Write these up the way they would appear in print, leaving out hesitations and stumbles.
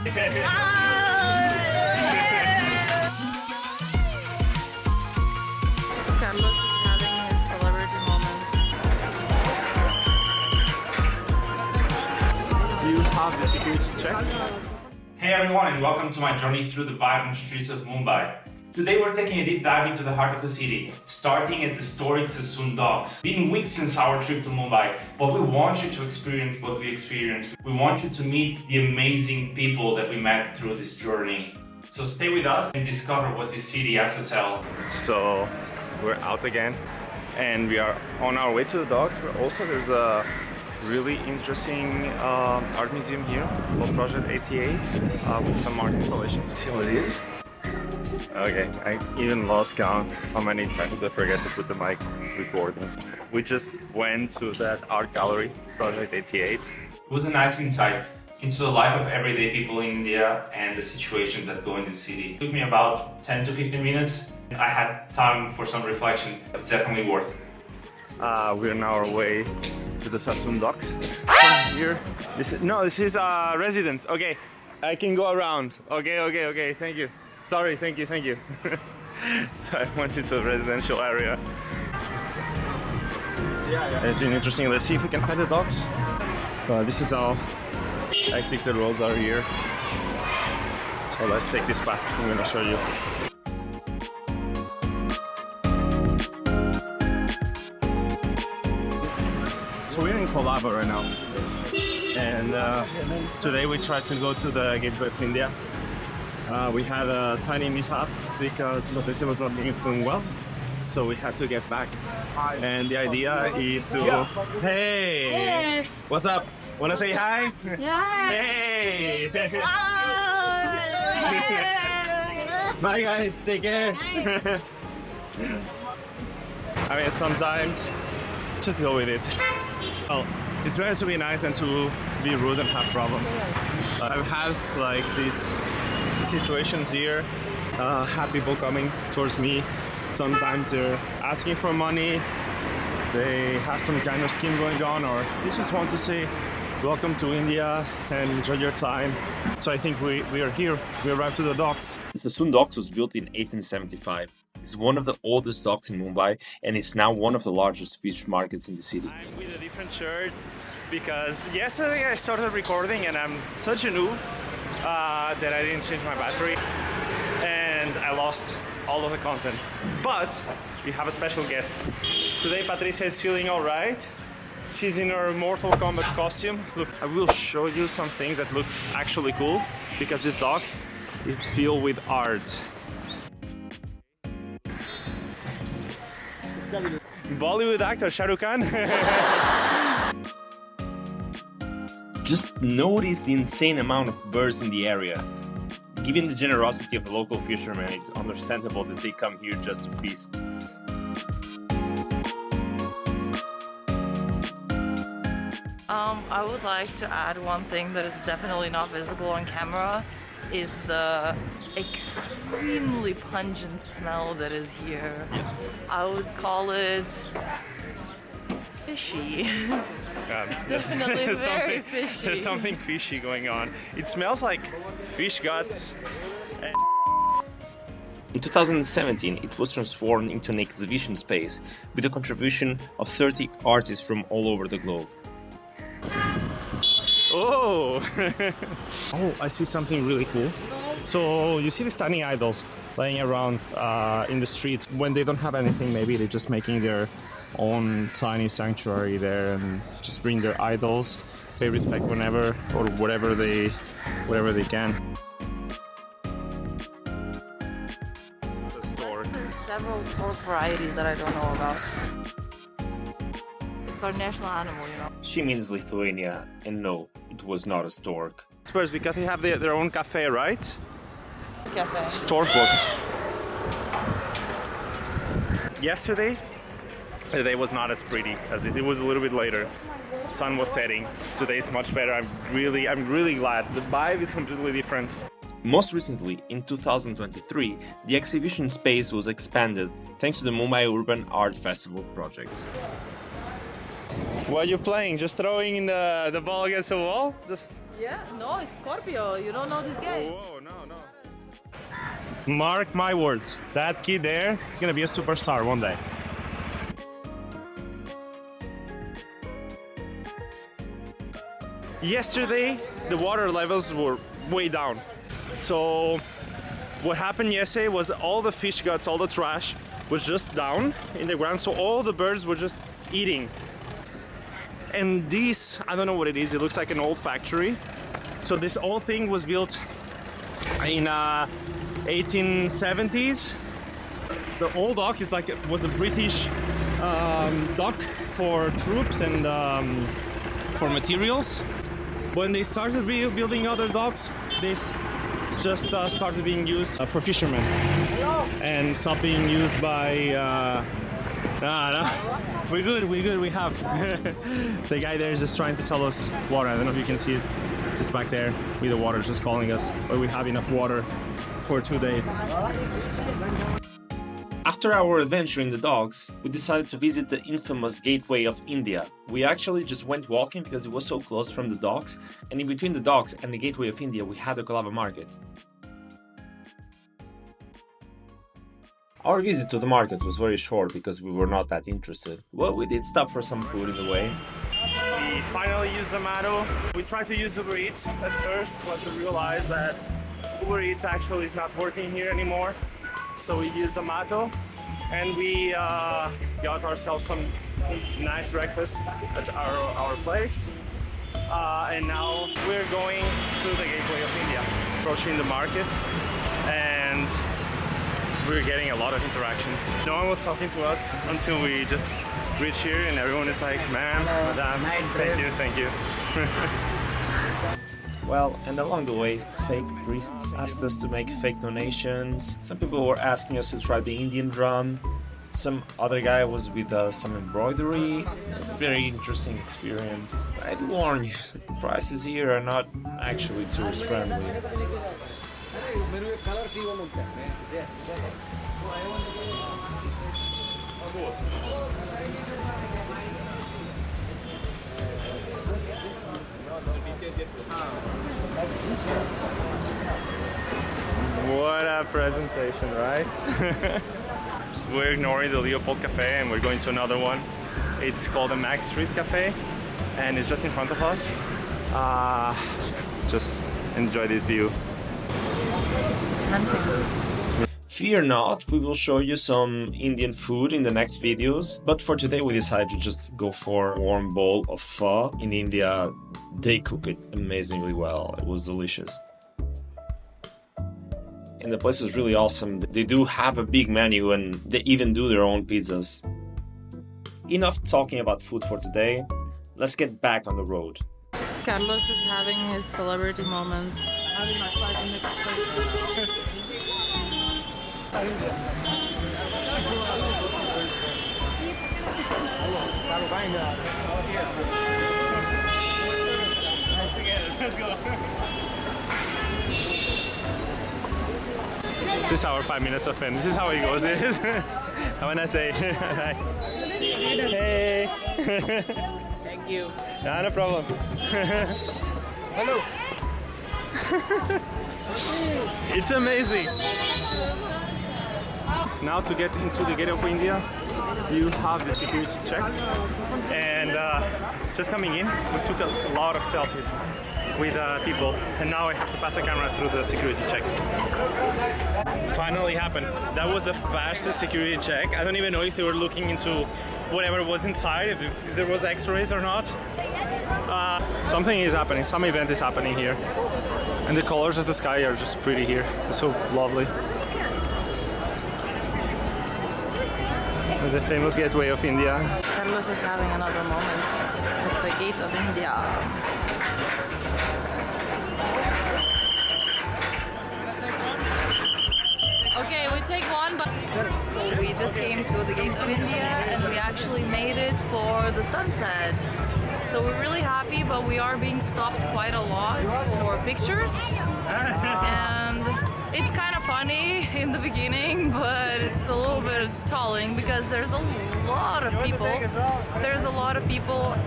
Carlos is having his celebrity moment. Do you have the security check? Hey everyone, and welcome to my journey through the vibrant streets of Mumbai. Today we're taking a deep dive into the heart of the city, starting at the historic Sassoon Docks. It's been weeks since our trip to Mumbai, but we want you to experience what we experienced. We want you to meet the amazing people that we met through this journey. So stay with us and discover what this city has to tell. So we're out again, and we are on our way to the docks, but also there's a really interesting art museum here called Project 88 with some art installations. See what it is? Okay, I even lost count how many times I forget to put the mic recording. We just went to that art gallery, Project 88. It was a nice insight into the life of everyday people in India and the situations that go in the city. It took me about 10 to 15 minutes. I had time for some reflection. It's definitely worth it. We're on our way to the Sasson Docks. Here, this is residence. Okay, I can go around. Okay, thank you. Sorry, thank you. So I went into a residential area. Yeah. It's been interesting. Let's see if we can find the docks. This is how hectic the roads are here. So let's take this path. I'm gonna show you. So we're in Colaba right now, and today we tried to go to the Gateway of India. We had a tiny mishap because Patricia was not doing well, so we had to get back. And the idea is to... Hey! What's up? Wanna say hi? Yeah. Hey! Bye guys, take care! I mean, sometimes just go with it. Well, it's better to be nice than to be rude and have problems. I've had like these situations here, have people coming towards me. Sometimes they're asking for money, they have some kind of scheme going on, or they just want to say welcome to India and enjoy your time. So I think we are here. We arrived to the docks. The Sassoon Docks was built in 1875. It's one of the oldest docks in Mumbai, and it's now one of the largest fish markets in the city. I'm with a different shirt because yesterday I started recording and I'm such a noob that I didn't change my battery and I lost all of the content. But we have a special guest. Today Patricia is feeling alright. She's in her Mortal Kombat costume. Look, I will show you some things that look actually cool because this dock is filled with art. Bollywood actor Shah Rukh Khan. Just notice the insane amount of birds in the area. Given the generosity of the local fishermen, it's understandable that they come here just to feast. I would like to add one thing that is definitely not visible on camera, is the extremely pungent smell that is here. I would call it fishy. Definitely very fishy. There's something fishy going on. It smells like fish guts. In 2017, it was transformed into an exhibition space with a contribution of 30 artists from all over the globe. Oh! Oh, I see something really cool. So you see these tiny idols laying around in the streets. When they don't have anything, maybe they're just making their own tiny sanctuary there and just bring their idols, pay respect whenever or whatever they can. The stork. There's several stork varieties that I don't know about. It's our national animal, you know. She means Lithuania, and no, it was not a stork. Spurs, because they have their own cafe, right? Cafe. Stork books. Yesterday, the day was not as pretty as this. It was a little bit later. Sun was setting. Today is much better. I'm really glad. The vibe is completely different. Most recently, in 2023, the exhibition space was expanded thanks to the Mumbai Urban Art Festival project. What are you playing? Just throwing the ball against the wall? Just Yeah, no, it's Scorpio. You don't know this guy. Whoa, no. Mark my words, that kid there is gonna be a superstar one day. Yesterday, the water levels were way down. So what happened yesterday was all the fish guts, all the trash was just down in the ground. So all the birds were just eating. And this, I don't know what it is. It looks like an old factory. So this whole thing was built in 1870s. The old dock is was a British dock for troops and for materials. When they started building other docks, this just started being used for fishermen and stopped being used by. No. We're good. We have. The guy there is just trying to sell us water. I don't know if you can see it, just back there with the water just calling us. But we have enough water for 2 days. After our adventure in the docks, we decided to visit the infamous Gateway of India. We actually just went walking because it was so close from the docks, and in between the docks and the Gateway of India we had the Colaba Market. Our visit to the market was very short because we were not that interested. Well, we did stop for some food in the way. We finally used Zomato. We tried to use Uber Eats at first, but we realized that Uber Eats actually is not working here anymore. So we used Zomato, and we got ourselves some nice breakfast at our place. And now we're going to the Gateway of India, approaching the market, and we're getting a lot of interactions. No one was talking to us until we just reached here, and everyone is like, "Ma'am, madam, thank you." Well, and along the way, fake priests asked us to make fake donations. Some people were asking us to try the Indian drum. Some other guy was with some embroidery. It was a very interesting experience. I'd warn you, the prices here are not actually tourist friendly. What a presentation, right? We're ignoring the Leopold Cafe and we're going to another one. It's called the Max Street Cafe and it's just in front of us. Just enjoy this view. Fear not, we will show you some Indian food in the next videos. But for today we decided to just go for a warm bowl of pho. In India, they cook it amazingly well. It was delicious. And the place is really awesome. They do have a big menu and they even do their own pizzas. Enough talking about food for today. Let's get back on the road. Carlos is having his celebrity moment. Having my 5 minutes of Let's go. This is our 5 minutes of fame. This is how it goes. Have a nice day. Hi. Hey. Thank you. No problem. Hello. It's amazing. Now to get into the Gate of India, you have the security check. And just coming in, we took a lot of selfies with people, and now I have to pass the camera through the security check. Finally happened. That was the fastest security check. I don't even know if they were looking into whatever was inside, if there was x-rays or not. Something is happening, some event is happening here. And the colors of the sky are just pretty here. It's so lovely. The famous Gateway of India. Carlos is having another moment at the Gate of India. Okay, we take one, but so we just came to the Gate of India and we actually made it for the sunset. So we're really happy, but we are being stopped quite a lot for pictures. And it's kind of funny in the beginning, but it's a little bit talling because there's a lot of people.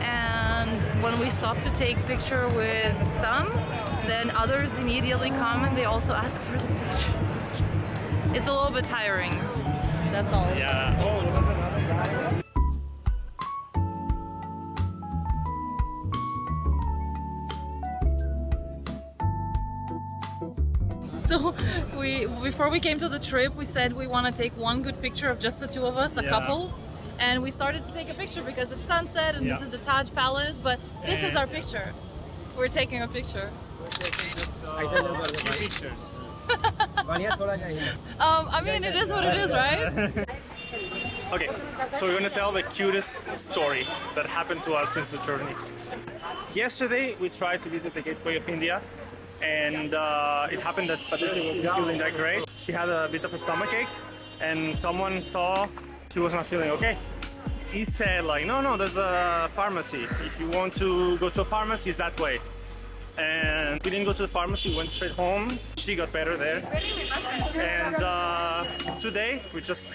And when we stop to take picture with some, then others immediately come and they also ask for the pictures. It's a little bit tiring. That's all. Yeah. So before we came to the trip, we said we want to take one good picture of just the two of us, a couple. And we started to take a picture because it's sunset and this is the Taj Palace, but this is our picture. We're taking a picture. Pictures. I mean, it is what it is, right? Okay, so we're gonna tell the cutest story that happened to us since the journey. Yesterday, we tried to visit the Gateway of India, and it happened that Patricia wasn't feeling that great. She had a bit of a stomachache, and someone saw she was not feeling okay. He said like, no, there's a pharmacy. If you want to go to a pharmacy, it's that way. And we didn't go to the pharmacy, went straight home. She got better there. And today, we just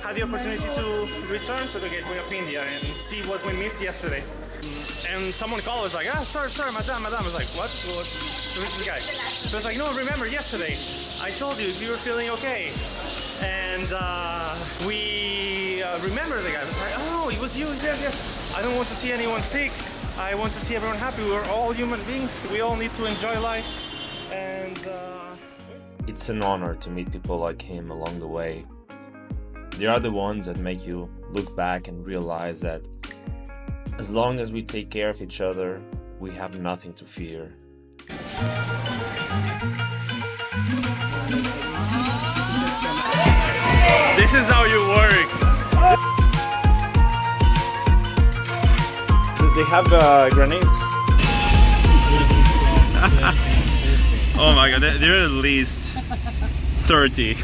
had the opportunity to return to the Gateway of India and see what we missed yesterday. And someone called us like, sorry, madam. I was like, what? Who's this guy? So I was like, no, remember yesterday, I told you if you were feeling okay. And we remember the guy. I was like, oh, it was you, yes. I don't want to see anyone sick. I want to see everyone happy. We're all human beings. We all need to enjoy life. And It's an honor to meet people like him along the way. They are the ones that make you look back and realize that as long as we take care of each other, we have nothing to fear. this is how you work. They have grenades. Oh my god, they're at least 30.